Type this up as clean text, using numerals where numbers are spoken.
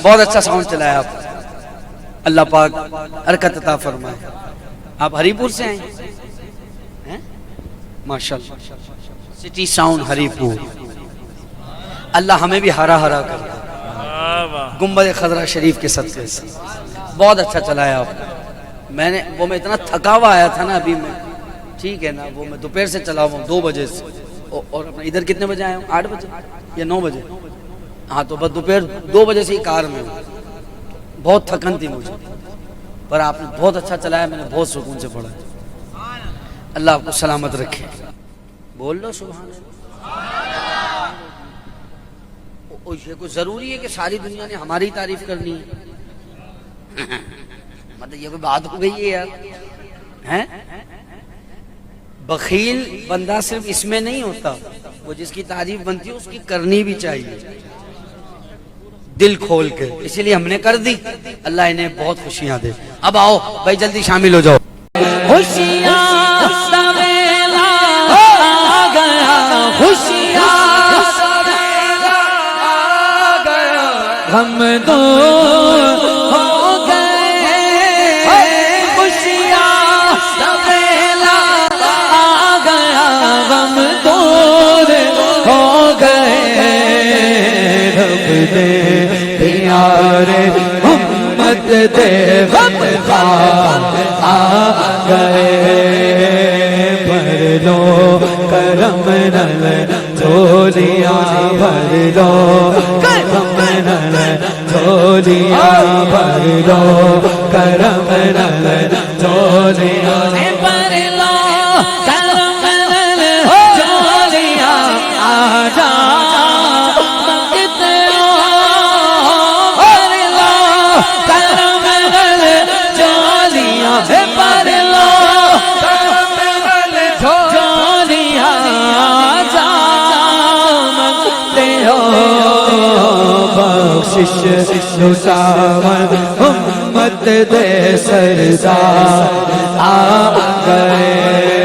بہت اچھا ساؤنڈ چلایا آپ. اللہ پاک برکت عطا فرمائے. آپ ہری پور سے ہیں؟ ماشاءاللہ. سٹی ساؤنڈ ہری پور. اللہ ہمیں بھی ہرا ہرا کر دے گنبد خضرا شریف کے صدقے سے. بہت اچھا چلایا آپ. میں اتنا تھکا ہوا آیا تھا نا ابھی میں. ٹھیک ہے نا, وہ میں دوپہر سے چلا ہوں 2 بجے سے. اور اپنا ادھر کتنے بجے آیا ہوں؟ 8 بجے یا 9 بجے. ہاں تو بس دوپہر 2 بجے سے ہی کار میں ہوں. بہت تھکن تھی مجھے, پر آپ نے بہت اچھا چلایا. میں نے بہت سکون سے پڑھا. اللہ آپ کو سلامت رکھے. بول لو سبحان اللہ. یہ کوئی ضروری ہے کہ ساری دنیا نے ہماری تعریف کرنی ہے؟ مطلب یہ کوئی بات ہو گئی ہے یار. بخیل بندہ صرف اس میں نہیں ہوتا, وہ جس کی تعریف بنتی ہے اس کی کرنی بھی چاہیے دل کھول کے. اسی لیے ہم نے کر دی. اللہ انہیں بہت خوشیاں دے. اب آؤ بھائی جلدی شامل ہو جاؤ. خوشیاں سویلا آ گیا, خوشیاں سویلا آ گیا, غم دور ہو گئے. خوشیاں سویلا آ گیا, غم دور ہو گئے. رب دے پیارے امت دے غم خار آ گئے. بھر لو کرم نل جھولیاں, بھر لو کرم نل جھولیاں, بھر لو کرم نل جھولیاں, بھر لو کرم نل جھولیاں. آ جا نشاون امت دے سردار آ گئے.